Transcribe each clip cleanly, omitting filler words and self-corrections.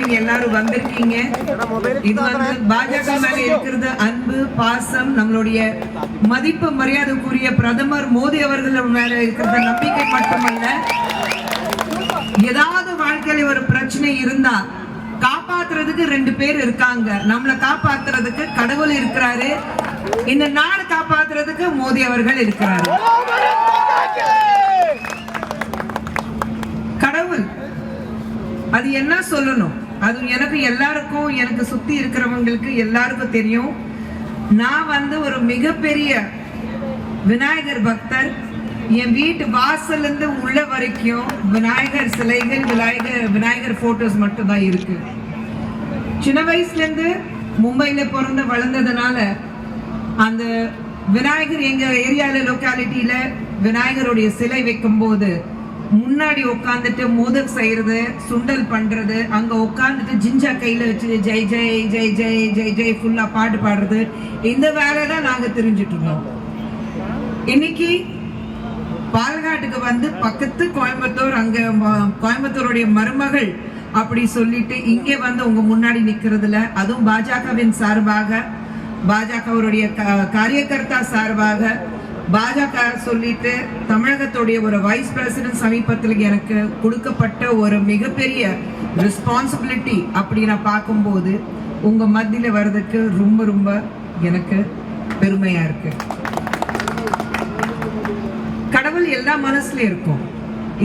நீங்க எல்லாரும் வந்திருக்கீங்க. இது வந்து பாஜக மேல இருக்கிறது அன்பு பாசம், நம்மளுடைய மதிப்பு மரியாதைக்குரிய பிரதமர் மோடி அவர்கள் மேல இருக்கிறது நம்பிக்கை மட்டுமல்ல, ஏதாவது வாழ்க்கையில ஒரு பிரச்சனை இருந்தா காப்பாத்துறதுக்கு 2 பேர் இருக்காங்க. நம்மளை காப்பாத்துறதுக்கு கடவுள் இருக்கிறாரு, இந்த நாடு காப்பாத்துறதுக்கு மோடி அவர்கள் இருக்கிறாரு. கடவுள் அது என்ன சொல்லணும், அது எனக்கு எல்லாருக்கும், எனக்கு சுத்தி இருக்கிறவங்களுக்கு எல்லாருக்கும் தெரியும். நான் வந்து ஒரு மிகப்பெரிய விநாயகர் பக்தர். என் வீட்டு வாசல்ல இருந்து உள்ள வரைக்கும் விநாயகர் சிலைகள், விநாயகர் போட்டோஸ் மட்டும் தான் இருக்கு. சின்ன வயசுல இருந்து மும்பைல பிறந்து வளர்ந்ததுனால அந்த விநாயகர் எங்க ஏரியால லோக்காலிட்டியில விநாயகருடைய சிலை வைக்கும் போது முன்னாடி உட்காந்துட்டு மோதக் செய்யறது, சுண்டல் பண்றது, அங்க உட்காந்துட்டு ஜிஞ்சா கையில வச்சு ஜெய் ஜெய் ஜெய் ஜெய் ஜெய் ஜெய் ஃபுல்லா பாட்டு பாடுறது, இந்த வேலை தான் நாங்க தெரிஞ்சிட்டு இருந்தோம். இன்னைக்கு பாலகாட்டுக்கு வந்து பக்கத்து கோயம்புத்தூர், அங்க கோயம்புத்தூருடைய மருமகள் அப்படி சொல்லிட்டு இங்கே வந்து உங்க முன்னாடி நிக்கிறதுல, அதுவும் பாஜகவின் சார்பாக, பாஜகவுடைய காரியகர்த்தா சார்பாக, பாஜக சொல்லிட்டு தமிழகத்துடைய ஒரு வைஸ் பிரசிடென்ட் சமீபத்தில் எனக்கு கொடுக்கப்பட்ட ஒரு மிகப்பெரிய ரெஸ்பான்சிபிலிட்டி அப்படி நான் பார்க்கும்போது உங்க மத்தியில வர்றதுக்கு ரொம்ப ரொம்ப எனக்கு பெருமையா இருக்கு. கடவுள் எல்லா மனசுல இருக்கும்,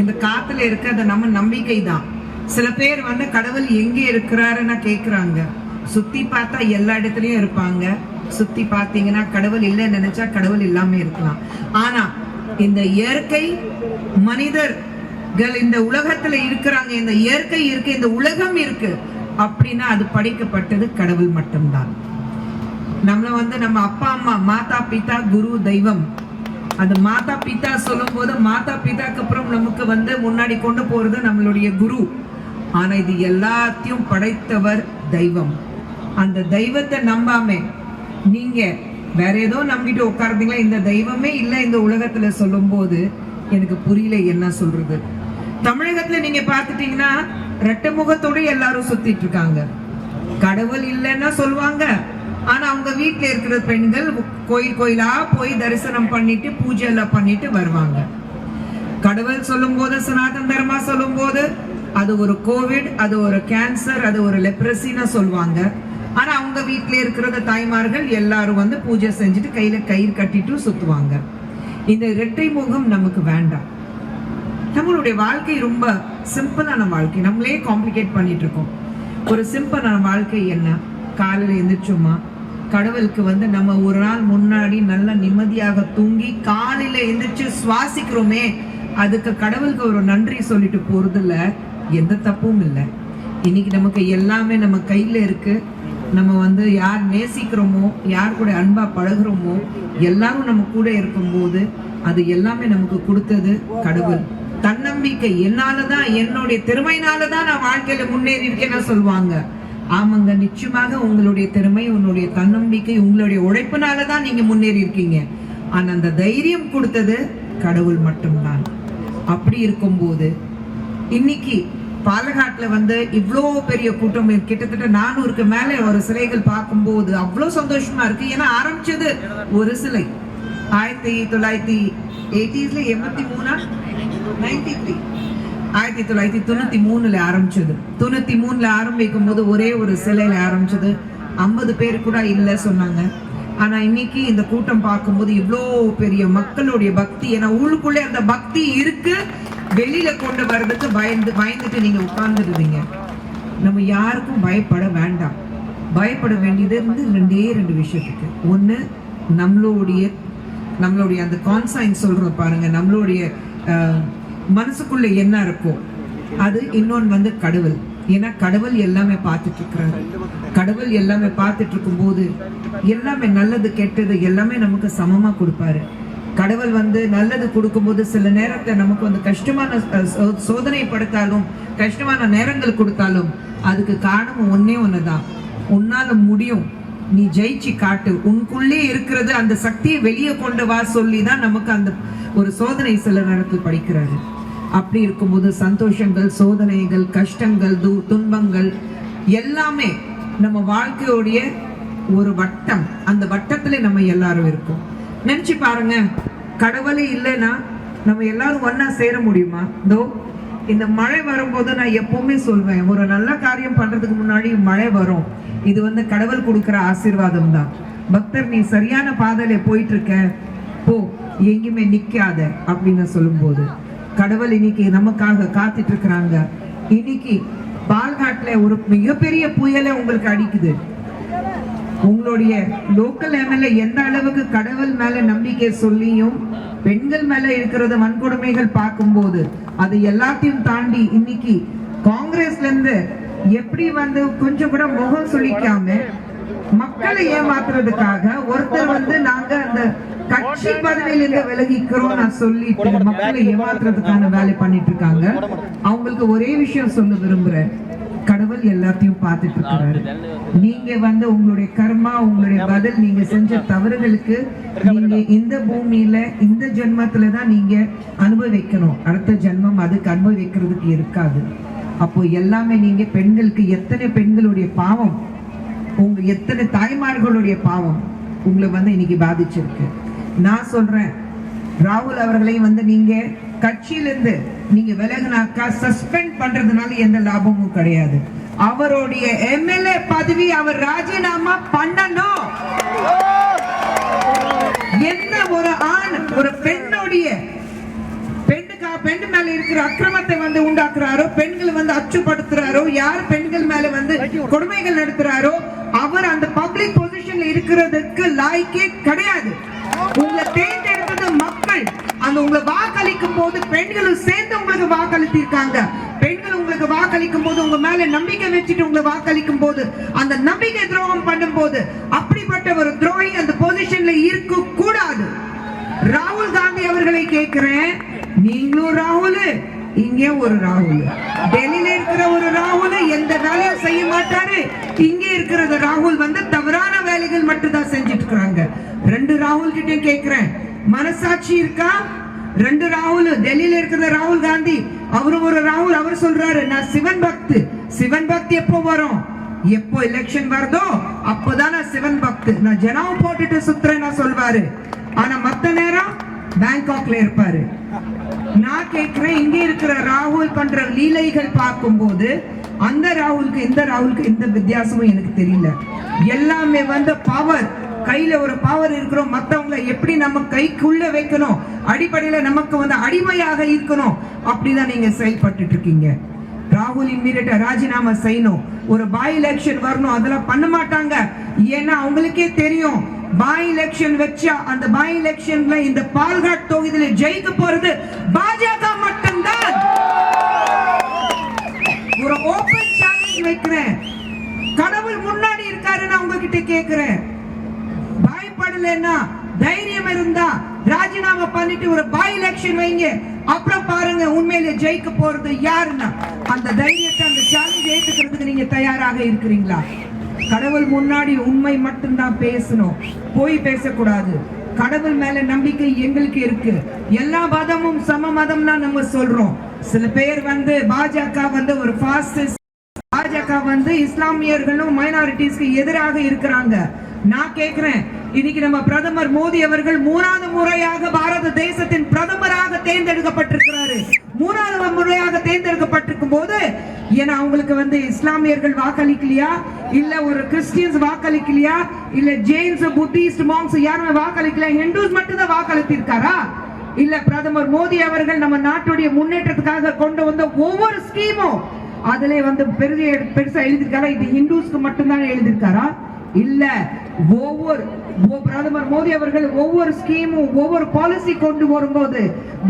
இந்த காத்துல இருக்க அது நம்ம நம்பிக்கை தான். சில பேர் வந்து கடவுள் எங்கே இருக்கிறாருன்னு கேக்குறாங்க. சுத்தி பார்த்தா எல்லா இடத்துலயும் இருப்பாங்க. சுத்தி பார்த்தீங்கன்னா கடவுள் இல்லைன்னு நினைச்சா கடவுள் இல்லாம இருக்கலாம். ஆனா இந்த இயற்கை மனிதர்கள் இந்த உலகத்துல இருக்கிறாங்க, இந்த இயற்கை இருக்கு, இந்த உலகம் இருக்கு அப்படின்னா அது படைக்கப்பட்டது கடவுள் மட்டும்தான். நம்மள வந்து நம்ம அப்பா அம்மா, மாதா பிதா குரு தெய்வம், அந்த மாதா பிதா சொல்லும் போது மாதா பிதாக்கு அப்புறம் நமக்கு வந்து முன்னாடி கொண்டு போறது நம்மளுடைய குரு. ஆனா இது எல்லாத்தையும் படைத்தவர் தெய்வம். அந்த தெய்வத்தை நம்பாம நீங்க வேற ஏதோ நம்பிட்டு உட்கார்ந்தீங்களா, இந்த தெய்வமே இல்ல இந்த உலகத்துல சொல்லும் போது எனக்கு புரியல என்ன சொல்றது. தமிழகத்துல நீங்க பாத்துட்டீங்கன்னா ரெட்டை முகத்தோட எல்லாரும் சுத்திட்டு இருக்காங்க. கடவுள் இல்லைன்னா சொல்லுவாங்க, ஆனா அவங்க வீட்டுல இருக்கிற பெண்கள் கோயில் கோயிலா போய் தரிசனம் பண்ணிட்டு பூஜை எல்லாம் பண்ணிட்டு வருவாங்க. கடவுள் சொல்லும் போது, சனாதன தர்மா சொல்லும் போது அது ஒரு கோவிட், அது ஒரு கேன்சர், அது ஒரு லெப்ரசின்னு சொல்லுவாங்க. ஆனா அவங்க வீட்டுல இருக்கிற தாய்மார்கள் எல்லாரும் வந்து பூஜை செஞ்சுட்டு கையில கயிறு கட்டிட்டு சுத்துவாங்க. இந்த இரட்டை முகம் நமக்கு வேண்டாம். நம்மளுடைய வாழ்க்கை ரொம்ப சிம்பிளான வாழ்க்கை, நம்மளே காம்ப்ளிகேட் பண்ணிட்டு இருக்கோம். ஒரு சிம்பிளான வாழ்க்கை என்ன, காலையில எந்திரிச்சோமா, கடவுளுக்கு வந்து நம்ம ஒரு நாள் முன்னாடி நல்லா நிம்மதியாக தூங்கி காலையில எந்திரிச்சு சுவாசிக்கிறோமே, அதுக்கு கடவுளுக்கு ஒரு நன்றி சொல்லிட்டு போறதுல எந்த தப்பும் இல்லை. இன்னைக்கு நமக்கு எல்லாமே நம்ம கையில இருக்கு. நம்ம வந்து யார் நேசிக்கிறோமோ, யார் கூட அன்பா பழகுறோமோ, எல்லாரும் நம்ம கூட இருக்கும்போது அது எல்லாமே நமக்கு கொடுத்தது கடவுள். தன்னம்பிக்கை, என்னாலதான், என்னுடைய திறமையினாலதான் நான் வாழ்க்கையில முன்னேறி இருக்கேன்னு சொல்லுவாங்க. ஆமாங்க, நிச்சயமாக உங்களுடைய திறமை, உன்னுடைய தன்னம்பிக்கை, உங்களுடைய உழைப்பினாலதான் நீங்க முன்னேறி இருக்கீங்க. ஆனா அந்த தைரியம் கொடுத்தது கடவுள் மட்டும்தான். அப்படி இருக்கும்போது இன்னைக்கு பாலகாட்டுல வந்து இவ்வளோ பெரிய கூட்டம், கிட்டத்தட்ட 400க்கு மேல ஒரு சிலைகள் பார்க்கும்போது அவ்வளோ சந்தோஷமா இருக்கு. ஏன்னா ஆரம்பிச்சது ஒரு சிலை 1993 ஆரம்பிச்சது. 93 ஆரம்பிக்கும் போது ஒரே ஒரு சிலையில ஆரம்பிச்சது. 50 பேர் கூட இல்ல சொன்னாங்க. ஆனா இன்னைக்கு இந்த கூட்டம் பார்க்கும்போது இவ்வளோ பெரிய மக்களுடைய பக்தி, ஏன்னா உள்ளுக்குள்ளே அந்த பக்தி இருக்கு, வெளியில கொண்டு வர்றதுக்கு பயந்துட்டு நீங்க உட்கார்ந்துடுவீங்க. நம்ம யாருக்கும் பயப்பட வேண்டாம். பயப்பட வேண்டியது வந்து 2 விஷயத்துக்கு. ஒண்ணு, நம்மளுடைய அந்த கான்சைன்ஸ் சொல்றோம் பாருங்க, நம்மளுடைய மனசுக்குள்ள என்ன இருக்கும் அது. இன்னொன்னு வந்து கடவுள். ஏன்னா கடவுள் எல்லாமே பார்த்துட்டு இருக்கிறாரு. கடவுள் எல்லாமே பார்த்துட்டு இருக்கும் போது எல்லாமே நல்லது கெட்டது எல்லாமே நமக்கு சமமா கொடுப்பாரு. கடவுள் வந்து நல்லது கொடுக்கும்போது சில நேரத்தை நமக்கு வந்து கஷ்டமான சோதனை படுத்தாலும், கஷ்டமான நேரங்கள் கொடுத்தாலும் அதுக்கு காரணம் ஒன்னே ஒண்ணுதான், உன்னால முடியும், நீ ஜெயிச்சு காட்டு, உனக்குள்ளே இருக்கிறது அந்த சக்தியை வெளியே கொண்டு வா சொல்லிதான் நமக்கு அந்த ஒரு சோதனை சில நேரத்தில் படிக்கிறாரு. அப்படி இருக்கும்போது சந்தோஷங்கள், சோதனைகள், கஷ்டங்கள், துன்பங்கள் எல்லாமே நம்ம வாழ்க்கையோடைய ஒரு வட்டம். அந்த வட்டத்துல நம்ம எல்லாரும் இருக்கோம். நினைச்சு பாருங்க, கடவுளே இல்லைன்னா நம்ம எல்லாரும் ஒன்னா சேர முடியுமா? இதோ இந்த மழை வரும்போது நான் எப்பவுமே சொல்வேன், ஒரு நல்ல காரியம் பண்றதுக்கு முன்னாடி மழை வரும், இது கடவுள் கொடுக்கிற ஆசீர்வாதம் தான். பக்தர், நீ சரியான பாதையில போயிட்டு இருக்க, போ, எங்கேயுமே நிக்காத அப்படின்னு சொல்லும்போது கடவுள் இன்னைக்கு நமக்காக காத்துட்டு இருக்கிறாங்க. இன்னைக்கு பால்காட்ல ஒரு மிகப்பெரிய புயலை உங்களுக்கு அடிக்குது. உங்களுடைய லோக்கல் எம்எல்ஏ எந்த அளவுக்கு கடவுள் மேல நம்பிக்கை சொல்லியும் பெண்கள் மேல இருக்கிறத வன்கொடுமைகள் பார்க்கும்போது அது எல்லாத்தையும் தாண்டி இன்னைக்கு காங்கிரஸ்ல இருந்து எப்படி கொஞ்சம் கூட முகம் சுளிக்காம மக்களை ஏமாத்துறதுக்காக ஒருத்தர் நாங்க அந்த கட்சி பதவியில இருந்து விலகிக்கிறோம் நான் சொல்லிட்டு மக்களை ஏமாத்துறதுக்கான வேலை பண்ணிட்டு இருக்காங்க. அவங்களுக்கு ஒரே விஷயம் சொல்ல விரும்புறேன், கடவுள் எல்லாத்தையும் பார்த்துட்டு இருக்கிறாரு. நீங்க உங்களுடைய கர்மா, உங்களுடைய பதில், நீங்க செஞ்ச தவறுகளுக்கு நீங்க இந்த பூமியில இந்த ஜென்மத்துலதான் நீங்க அனுபவிக்கணும். அடுத்த ஜென்மம் அதுக்கு அனுபவிக்கிறதுக்கு இருக்காது. அப்போ எல்லாமே நீங்க பெண்களுக்கு எத்தனை பெண்களுடைய பாவம், உங்க எத்தனை தாய்மார்களுடைய பாவம் உங்களை இன்னைக்கு பாதிச்சிருக்கு. நான் சொல்றேன், ராகுல் அவர்களை நீங்க கட்சியிலிருந்து நீங்க விலகினாக்கா சஸ்பெண்ட் பண்றதுனால எந்த லாபமும் கிடையாது. அவருடைய எம்எல்ஏ பதவி அவர் ராஜினாமா பண்ணணும். எந்த ஒரு ஆண் ஒரு பெண்ணுடைய பெண் மேல இருக்கிற அக்கிரமத்தை உண்டாக்குறாரோ, பெண்கள் அச்சுப்படுத்துறாரோ, யார் பெண்கள் மேல கொடுமைகள் நடத்துறாரோ அவர் அந்த பப்ளிக் பொசிஷன்ல இருக்கிறதுக்கு லாய்க்கே கிடையாது. உங்களை தேர்ந்தெடுத்தது மக்கள். அந்த உங்களை வாக்களிக்கும் போது பெண்களும் சேர்ந்து உங்களுக்கு வாக்களித்திருக்காங்க. பெண்கள் உங்களுக்கு வாக்களிக்கும் போது உங்க மேல நம்பிக்கை வச்சுட்டு உங்களை வாக்களிக்கும் போது அந்த நம்பிக்கை துரோகம் பண்ணும் போது அப்படிப்பட்ட ஒரு துரோகி அந்த பொசிஷன்ல இருக்க கூடாது. ராகுல் காந்தி அவர்களை கேட்கிறேன், நீங்களும் ராகுல், இங்கே ஒரு ராகுல், டெல்லியில இருக்கிற ஒரு ராகுல் எந்த வேலையும் செய்ய மாட்டாரு. இங்கே இருக்கிற ராகுல் தவறான வேலைகள் மட்டும் தான் செஞ்சிட்டு இருக்காங்க. ரெண்டு ராகுல் கிட்ட கேட்கிறேன், மனசாட்சி இருக்கா? ரெண்டு ராகுல், டெல்லியில இருக்கிற ராகுல் காந்தி, அவரும் ஒரு ராகுல், அவர் சொல்றாரு நான் சிவன் பக்து. சிவன் பக்தி எப்போ வரும்? எப்போ எலெக்ஷன் வருதோ அப்போதான் நான் சிவன் பக்து, நான் ஜனாவும் போட்டுட்டு சுத்துறேன் நான் சொல்வாரு. ஆனா மத்த நேரம் பேங்காக்ல இருப்பாரு. நான் கேட்கிறேன், இங்க இருக்கிற ராகுல் பண்ற லீலைகள் பார்க்கும்போது அந்த ராகுலுக்கு இந்த ராகுலுக்கு எந்த வித்தியாசமும் எனக்கு தெரியல. எல்லாமே பவர், கையில ஒரு பவர் இருக்கிறோம், மத்தவங்களை எப்படி நம்ம கைக்குள்ள வைக்கணும், அடிப்படையில நமக்கு அடிமையாக இருக்கணும், அப்படிதான் நீங்க செயல்பட்டு இருக்கீங்க. ராகுல் இம்மீடியட்டா ராஜினாமா செய்யணும். ஒரு பாய் எலெக்ஷன் வரணும், அதெல்லாம் பண்ண மாட்டாங்க. ஏன்னா அவங்களுக்கே தெரியும், பாய் எலெக்ஷன் வச்சா அந்த பாய் எலெக்ஷன்ல இந்த பால்காட் தொகுதியில ஜெயிக்க போறது பாஜக மட்டும்தான். ஒரு ஓபன் சேலஞ்ச் வைக்கிறேன், கடவுள் முன்னாடி இருக்காரு, நான் உங்ககிட்ட கேட்கிறேன், பயப்படலன்னா தைரியம் இருந்தா ராஜினாமா பண்ணிட்டு ஒரு பாய் எலெக்ஷன் வைங்க, அப்புறம் பாருங்க உண்மையிலே ஜெயிக்க போறது யாருன்னா. அந்த தைரியத்தை அந்த சேலஞ்ச் ஏத்துக்கிறதுக்கு நீங்க தயாராக இருக்கிறீங்களா? கடவுள் முன்னாடி உண்மை மட்டும்தான் பேசணும், போய் பேசக்கூடாது. கடவுள் மேல நம்பிக்கை எங்களுக்கு இருக்கு. எல்லா மதமும் சம மதம் தான் நம்ம சொல்றோம். சில பேர் பாஜக ஒரு பாசிஸ்ட், பாஜக இஸ்லாமியர்களும் மைனாரிட்டிஸ்க்கு எதிராக இருக்கிறாங்க. நான் கேட்கிறேன், இன்னைக்கு நம்ம பிரதமர் மோடி அவர்கள் 3வது முறையாக பாரத தேசத்தின் பிரதமராக தேர்ந்தெடுக்கப்பட்டிருக்கிறாரு. 3வது முறையாக தேர்ந்தெடுக்கப்பட்டிருக்கும் போது ஏன்னா அவங்களுக்கு இஸ்லாமியர்கள் வாக்களிக்கலையா, இல்ல ஒரு கிறிஸ்டியன்ஸ் வாக்களிக்கலையா, இல்ல ஜெயின்ஸ் புத்திஸ்ட் மாங்ஸ் யாருமே வாக்களிக்கல, ஹிந்துஸ் மட்டும் தான் வாக்களித்திருக்காரா? இல்ல பிரதமர் மோடி அவர்கள் நம்ம நாட்டுடைய முன்னேற்றத்துக்காக கொண்டு வந்த ஒவ்வொரு ஸ்கீமும் அதுல பெருசா எழுதிருக்காரா? இது ஹிந்துஸ்க்கு மட்டும்தான் எழுதிருக்காரா? இல்ல, ஒவ்வொரு பிரதமர் மோடி அவர்கள் ஒவ்வொரு ஸ்கீமும் ஒவ்வொரு பாலிசி கொண்டு வரும்போது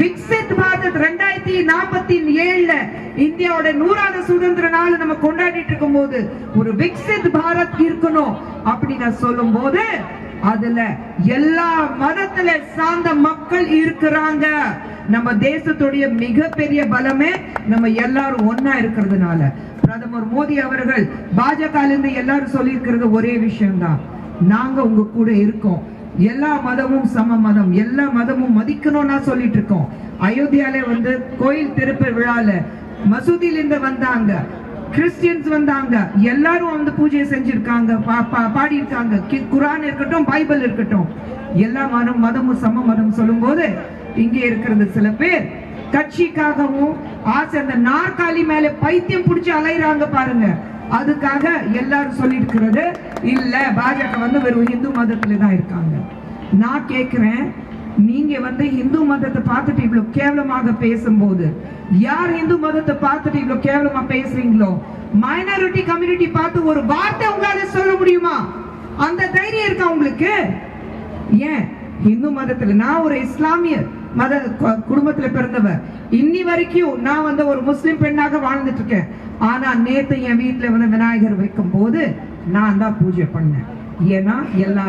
விக்சித் பாரத் 2047 இந்தியாவோட 100வது சுதந்திர நாள் நம்ம கொண்டாடிட்டு இருக்கும் போது ஒரு விக்சித் பாரத் இருக்கணும் அப்படி நான் சொல்லும் போது அதுல எல்லா மதத்துல சார்ந்த மக்கள் இருக்கிறாங்க. நம்ம தேசத்துடைய மிகப்பெரிய பலமே நம்ம எல்லாரும் ஒன்னா இருக்கிறதுனால. பிரதமர் மோடி அவர்கள் பாஜக இருந்து எல்லாரும் சொல்லி இருக்கிறது ஒரே விஷயம்தான், நாங்க உங்க கூட இருக்கோம், எல்லா மதமும் சம மதம், எல்லா மதமும் மதிக்கணும்னா சொல்லிட்டு இருக்கோம். அயோத்தியால கோயில் திறப்பு விழால மசூதியில இருந்து வந்தாங்க, கிறிஸ்டியன்ஸ் வந்தாங்க, எல்லாரும் வந்து பூஜை செஞ்சிருக்காங்க, பாடி இருக்காங்க. குரான் இருக்கட்டும், பைபிள் இருக்கட்டும், எல்லா மதமும் சம மதம் சொல்லும் போது இங்கே இருக்கிறது சில பேர் கட்சிக்காகவும் ஆசை அந்த நாற்காலி மேல பைத்தியம் பிடிச்சி அலைறாங்க பாருங்க. அதுக்காக எல்லாரும் சொல்லிட்டு இருக்கிறது இல்ல, பாஜக வந்து வெறும் இந்து மதத்துல தான் இருக்காங்க. நான் கேக்குறேன், நீங்க வந்து இந்து மதத்தை பார்த்துட்டு இவ்வளவு கேவலமாக பேசும்போது, யார் இந்து மதத்தை பார்த்துட்டு இவ்வளவு கேவலமா பேசுறீங்களோ, மைனாரிட்டி கம்யூனிட்டி பார்த்து ஒரு வார்த்தை உங்களால சொல்ல முடியுமா? அந்த தைரியம் இருக்கா உங்களுக்கு? ஏன் இந்து மதத்துல, நான் ஒரு இஸ்லாமிய மத குடும்பத்துல பிறந்தவர், இன்னி வரைக்கும் நான் வந்து ஒரு முஸ்லிம் பெண்ணாக வாழ்ந்துட்டு இருக்கேன். ஆனா நேத்து என் வீட்டுல வந்து விநாயகர் வைக்கும் போது நான் தான் பூஜை பண்ணேன். ஏன்னா எல்லா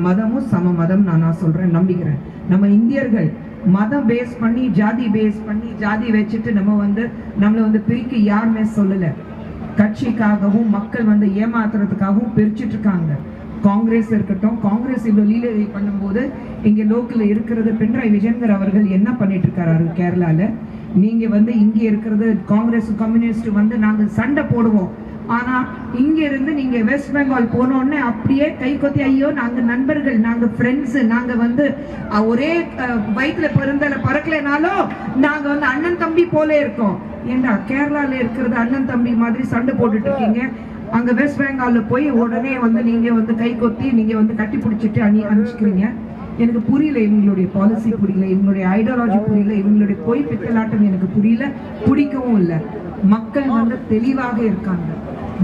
மதமும் சம மதம் நான் சொல்றேன், நம்பிக்கிறேன். நம்ம இந்தியர்கள் மதம் பேஸ் பண்ணி, ஜாதி பேஸ் பண்ணி, ஜாதி வச்சுட்டு நம்மள வந்து பிரிக்க யாருமே சொல்லல. கட்சிக்காகவும் மக்கள் வந்து ஏமாத்துறதுக்காகவும் பிரிச்சுட்டு இருக்காங்க. காங்கிரஸ் இருக்கட்டும், காங்கிரஸ் இவ்வளவு லீலை பண்ணும்போது இங்க லோக்கல்ல இருக்கிறது பினராயி விஜயன் அவர்கள் என்ன பண்ணிட்டு இருக்காரு கேரளால. நீங்க வந்து இங்க இருக்கிறது காங்கிரஸ் கம்யூனிஸ்ட் வந்து நாங்க சண்டை போடுவோம். ஆனா இங்க இருந்து நீங்க வெஸ்ட் பெங்கால் போனோடனே அப்படியே கை கொத்தி, ஐயோ நாங்க நண்பர்கள், நாங்க ஃப்ரெண்ட்ஸ், நாங்க வந்து ஒரே வயிற்றுல பறக்கலைனாலும் நாங்க வந்து அண்ணன் தம்பி போல இருக்கோம். ஏண்டா கேரளால இருக்கிறது அண்ணன் தம்பி மாதிரி சண்டை போட்டுட்டு இருக்கீங்க, அங்க வெஸ்ட் பெங்கால்ல போய் உடனே வந்து நீங்க வந்து கை கொத்தி நீங்க வந்து கட்டி பிடிச்சிட்டு அனுப்பிச்சுக்கிறீங்க. எனக்கு புரியல, இவங்களுடைய பாலிசி புரியல, இவங்களுடைய ஐடியாலஜி புரியல, இவங்களுடைய பொய் பித்தலாட்டம் எனக்கு புரியல, பிடிக்கவும் இல்லை. மக்கள் வந்து தெளிவாக இருக்காங்க.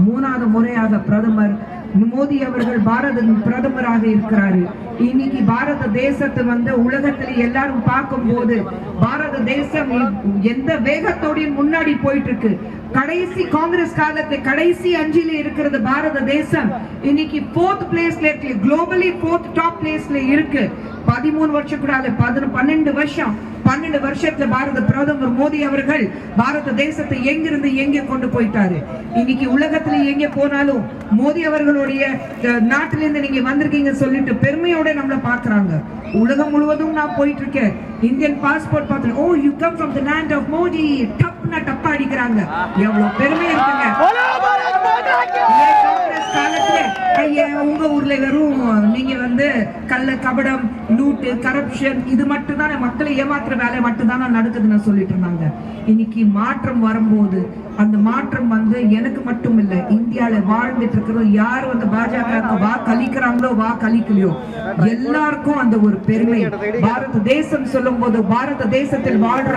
3வது முறையாக பிரதமர் மோடி அவர்கள் பாரத பிரதமராக இருக்கிறாரு. இன்னைக்கு பாரத தேசத்தை வந்து உலகத்துல எல்லாரும் பார்க்கும் போது பாரத தேசம் எந்த வேகத்தோட முன்னாடி போயிட்டு இருக்கு. கடைசி காங்கிரஸ் காலத்து கடைசி 5ல இருக்கிறது பாரத தேசம் இன்னைக்கு 4th பிளேஸ்ல இருக்கு, குளோபலி 4th டாப் பிளேஸ்ல இருக்கு. 13 வருஷம் கூட 12 வருஷத்துல பாரத பிரதமர் மோடி அவர்கள் பாரத தேசத்தை எங்கிருந்து எங்க கொண்டு போயிட்டாரு. இன்னைக்கு உலகத்துல எங்க போனாலும் மோடி அவர்களுடைய நாட்டிலிருந்து நீங்க வந்திருக்கீங்க சொல்லிட்டு பெருமையோட நம்மள பாக்குறாங்க. உலகம் முழுவதும் நான் போயிட்டு இருக்கேன், இந்தியன் பாஸ்போர்ட் பார்த்து, oh you come from the land of Modi, டப்பா அடிக்கிறாங்க. எவ்வளவு பெருமை இருக்குங்க. உங்க ஊர்ல வெறும் நீங்க வந்து கள்ள கபடம், லூட்டு, கரப்ஷன் இது மட்டும் தான் மக்களை ஏமாத்துற வேலை மட்டும் தான் நடக்குதுன்னு சொல்லிட்டு இருந்தாங்க. இன்னைக்கு மாற்றம் வரும்போது அந்த மாற்றம் வந்து எனக்கு மட்டும் இல்ல, இந்தியால வாழ்ந்துட்டு இருக்கிற யார் வந்து பாஜக வா கலிக்கிறாங்களோ வா கலிக்கலையோ எல்லாருக்கும் அந்த ஒரு பெருமை. பாரத தேசம் சொல்லும் போது பாரத தேசத்தில் வாழ்ற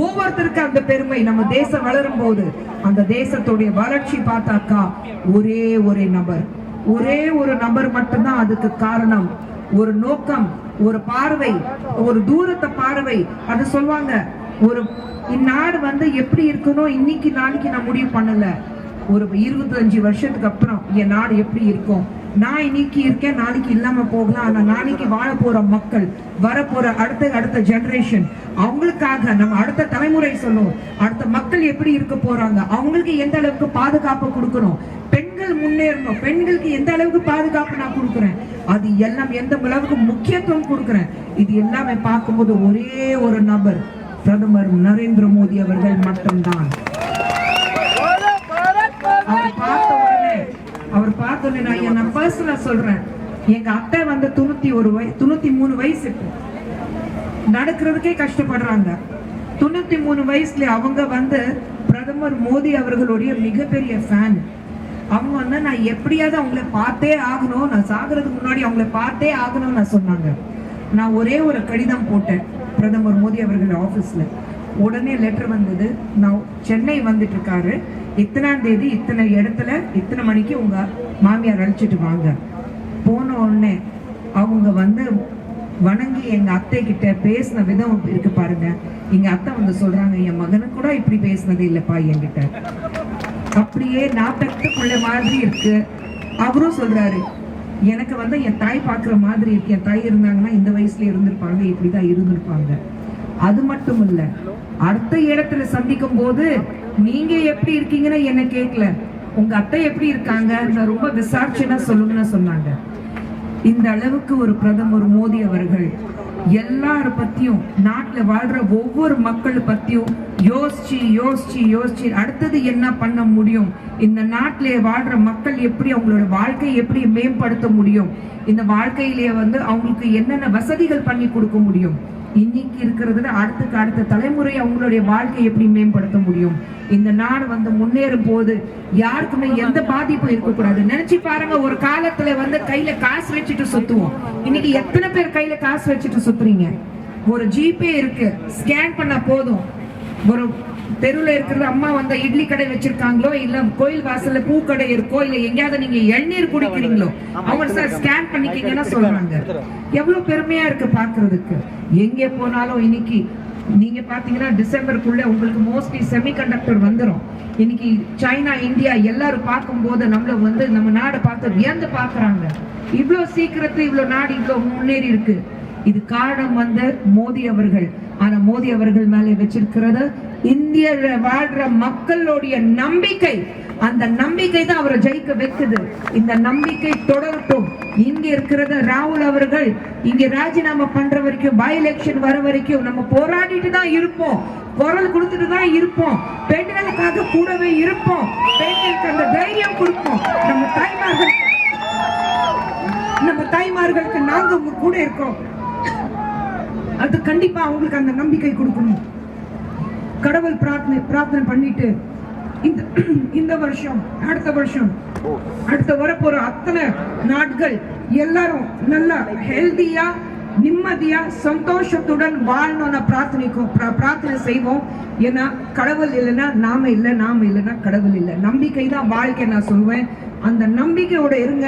ஒவ்வொருத்தருக்கு அந்த பெருமை. நம்ம தேசம் வளரும் போது அந்த தேசத்துடைய வளர்ச்சி பார்த்தாக்கா ஒரே ஒரு நபர் மட்டும்தான் அதுக்கு காரணம். ஒரு நோக்கம், ஒரு பார்வை, ஒரு தூரத்தை பார்வை. அது சொல்லுவாங்க, ஒரு இந்நாடு வந்து எப்படி இருக்கணும் இன்னைக்கு நாளைக்கு நான் முடிவு பண்ணல, ஒரு 25 வருஷத்துக்கு அப்புறம் என் நாடு எப்படி இருக்கும். நான் இன்னைக்கு இருக்கேன், நாளைக்கு இல்லாம போகலாம். ஆனா நாளைக்கு வாழ போற மக்கள், வரப்போற அடுத்த ஜெனரேஷன், அவங்களுக்காக நம்ம அடுத்த தலைமுறை சொல்லும், அடுத்த மக்கள் எப்படி இருக்க போறாங்க, அவங்களுக்கு எந்த அளவுக்கு பாதுகாப்பு கொடுக்கணும், பெண்கள் முன்னேறணும், பெண்களுக்கு எந்த அளவுக்கு பாதுகாப்பு நான் கொடுக்குறேன், அது எல்லாம் எந்த அளவுக்கு முக்கியத்துவம் கொடுக்குறேன். இது எல்லாமே பார்க்கும்போது ஒரே ஒரு நபர் பிரதமர் நரேந்திர மோடி அவர்கள் மட்டும்தான். அவர் பார்த்த உடனே நான் பர்சனலா சொல்றேன், எங்க அத்தை வந்து 93 வயசு நடக்கிறதுக்கே கஷ்டப்படுறாங்க. 93 வயசுல அவங்க வந்து பிரதமர் மோடி அவர்களுடைய மிகப்பெரிய ஃபேன். அவங்க வந்து நான் எப்படியாவது அவங்கள பார்த்தே ஆகணும், நான் சாகிறதுக்கு முன்னாடி அவங்கள பார்த்தே ஆகணும்னு நான் சொன்னாங்க. நான் ஒரே ஒரு கடிதம் போட்டேன் பிரதமர் மோடி அவர்கள் ஆபீஸ்ல. உடனே லெட்டர் வந்தது, நான் சென்னை வந்துட்டு இருக்காரு, இத்தனாம் தேதி இத்தனை இடத்துல இத்தனை மணிக்கு உங்க மாமியார் அழைச்சிட்டு வாங்க. போன உடனே அவங்க வந்து வணங்கி எங்க அத்தை கிட்ட பேசின விதம் இருக்கு பாருங்க. எங்க அத்தை வந்து சொல்றாங்க, என் மகனு கூட இப்படி பேசினது இல்லப்பா என்கிட்ட, அப்படியே நாட்டத்துக்குள்ள மாதிரி இருக்கு. அவரும் சொல்றாரு, எனக்கு வந்து என் தாய் பாக்குற மாதிரி இருக்கு, என் தாய் இருந்தாங்கன்னா இந்த வயசுல இருந்திருப்பாங்க, இப்படிதான் இருந்திருப்பாங்க. அது மட்டும் இல்ல, அடுத்த இடத்துல சந்திக்கும் போது நீங்க எப்படி இருக்கீங்கன்னு என்ன கேட்கல, உங்க அத்தை எப்படி இருக்காங்க நான் ரொம்ப விசாரிச்சுன்னா சொல்லுங்கன்னு சொன்னாங்க. இந்த அளவுக்கு ஒரு பிரதமர் மோடி அவர்கள் எல்லார பத்தியும், நாட்டுல வாழ்ற ஒவ்வொரு மக்கள் பத்தியும் யோசிச்சு யோசிச்சு யோசிச்சு அடுத்தது என்ன பண்ண முடியும், இந்த நாட்டிலே வாழ்ற மக்கள் எப்படி அவங்களோட வாழ்க்கையை எப்படி மேம்படுத்த முடியும், இந்த வாழ்க்கையிலேயே வந்து அவங்களுக்கு என்னென்ன வசதிகள் பண்ணி கொடுக்க முடியும், இன்னைக்கு இருக்கிறதுல அடுத்த தலைமுறை அவங்களுடைய வாழ்க்கையை எப்படி மேம்படுத்த முடியும், இந்த நாடு வந்து முன்னேறும் போது யாருக்குமே எந்த பாதிப்பும் இருக்கக்கூடாது. நினைச்சு பாருங்க, ஒரு காலத்துல வந்து கையில காசு வச்சுட்டு சுத்துவோம். இன்னைக்கு எத்தனை பேர் கையில காசு வச்சுட்டு சுத்துறீங்க? ஒரு ஜிபே இருக்கு, ஸ்கேன் பண்ண போதும். ஒரு தெருவில் இருக்கிறது அம்மா வந்து இட்லி கடை வச்சிருக்காங்களோ, இல்ல கோயில் வாசல்ல பூ கடை இருக்கோ, இல்ல எங்கேயாவது நீங்க எண்ணீர் குடிக்கிறீங்களோ, அவங்க சார் ஸ்கேன் பண்ணிக்கீங்கன்னா சொல்றாங்க. எவ்வளவு பெருமையா இருக்கு பாக்குறதுக்கு. எங்கே போனாலும் இன்னைக்கு நீங்க பாத்தீங்கன்னா டிசம்பருக்குள்ள உங்களுக்கு மோஸ்ட்லி செமிகண்டக்டர் வந்துடும். இன்னைக்கு சைனா, இந்தியா எல்லாரும் பார்க்கும்போது நம்மள வந்து நம்ம நாடை பார்த்து வியந்து பாக்குறாங்க. இவ்வளவு சீக்கிரத்துல இவ்வளவு நாடு இவ்வளவு முன்னேறி இருக்கு. இது காரணம் வந்து மோடி அவர்கள். ஆனா மோடி அவர்கள் மேலே வச்சிருக்கிறது இந்திய வாழ்ற மக்களுடைய நம்பிக்கை. அந்த நம்பிக்கை தான் அவரை ஜெயிக்க வைக்குது. இந்த நம்பிக்கை தொடரட்டும். இங்க இருக்கிறத ராகுல் அவர்கள் இங்க ராஜினாமா பண்ற வரைக்கும், பை எலெக்ஷன் வர வரைக்கும் நம்ம போராடிட்டு தான் இருப்போம், குரல் கொடுத்துட்டு தான் இருப்போம், பெண்களுக்காக கூடவே இருப்போம், பெண்களுக்கு அந்த தைரியம் கொடுப்போம். நம்ம தாய்மார்களுக்கு நாங்க கூட இருக்கோம். அது கண்டிப்பா அவங்களுக்கு அந்த நம்பிக்கை கொடுக்கணும். கடவுள் பிரார்த்தனை பண்ணிட்டு இந்த வருஷம், அடுத்த வருஷம், அடுத்த வரப்போற அத்தனை நாட்கள் எல்லாரும் நல்லா ஹெல்தியா, நிம்மதியா, சந்தோஷத்துடன் வாழணும்னு பிரார்த்தனை செய்வோம். ஏன்னா கடவுள் இல்லைன்னா நாம இல்லை, நாம இல்லைன்னா கடவுள் இல்லை. நம்பிக்கை தான் வாழ்க்கை நான் சொல்வேன். அந்த நம்பிக்கையோட இருங்க.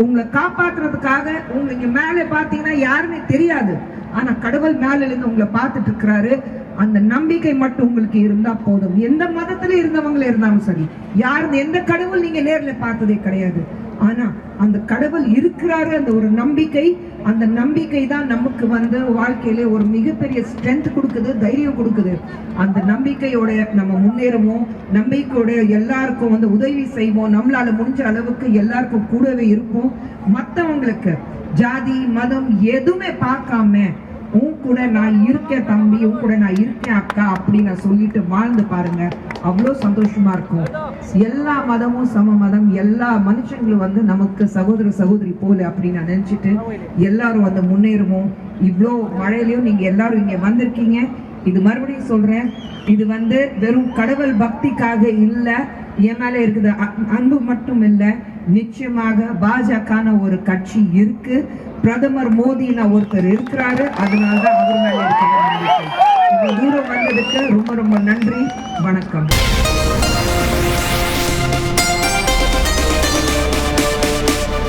உங்களை காப்பாற்றுறதுக்காக உங்களுக்கு மேலே பார்த்தீங்கன்னா யாருமே தெரியாது, ஆனா கடவுள் மேல இருந்து உங்களை பார்த்துட்டு இருக்கிறாரு. அந்த நம்பிக்கை மட்டும் உங்களுக்கு இருந்தா போதும். எந்த மதத்துல இருந்தவங்களே இருந்தாலும் சரி, எந்த கடவுள் நீங்க நேர்ல பார்த்ததே கிடையாது, ஆனா அந்த கடவுள் இருக்கிறாரு. அந்த ஒரு நம்பிக்கை, அந்த நம்பிக்கை தான் நமக்கு வந்து வாழ்க்கையில ஒரு மிகப்பெரிய ஸ்ட்ரென்த் கொடுக்குது, தைரியம் கொடுக்குது. அந்த நம்பிக்கையோட நம்ம முன்னேறுவோம். நம்பிக்கையோட எல்லாருக்கும் வந்து உதவி செய்வோம். நம்மளால முடிஞ்ச அளவுக்கு எல்லாருக்கும் கூடவே இருப்போம். மற்றவங்களுக்கு ஜாதி, மதம் எதுவுமே பார்க்காம உன் கூட நான் இருக்கேன் தம்பி, உன் கூட நான் இருக்கேன் அக்கா அப்படின்னு நான் சொல்லிட்டு வாழ்ந்து பாருங்க. அவ்வளோ சந்தோஷமா இருக்கும். எல்லா மதமும் சம மதம், எல்லா மனுஷங்களும் வந்து நமக்கு சகோதர சகோதரி போல அப்படின்னு நான் நினைச்சிட்டு எல்லாரும் வந்து முன்னேறுவோம். இவ்வளோ மழையிலையும் நீங்க எல்லாரும் இங்க வந்திருக்கீங்க. இது மறுபடியும் சொல்றேன், இது வந்து வெறும் கடவுள் பக்திக்காக இல்ல, என் மேல இருக்குது அன்பு மட்டும் இல்ல, நிச்சயமாக பாஜக ஒரு கட்சி இருக்கு, பிரதமர் மோடினா ஒருத்தர் இருக்கிறாரு, அதனாலதான் அவர் மேல இருக்கிற நம்பிக்கை. இவ்வளவு தூரம் வந்ததுக்கு ரொம்ப ரொம்ப நன்றி. வணக்கம்.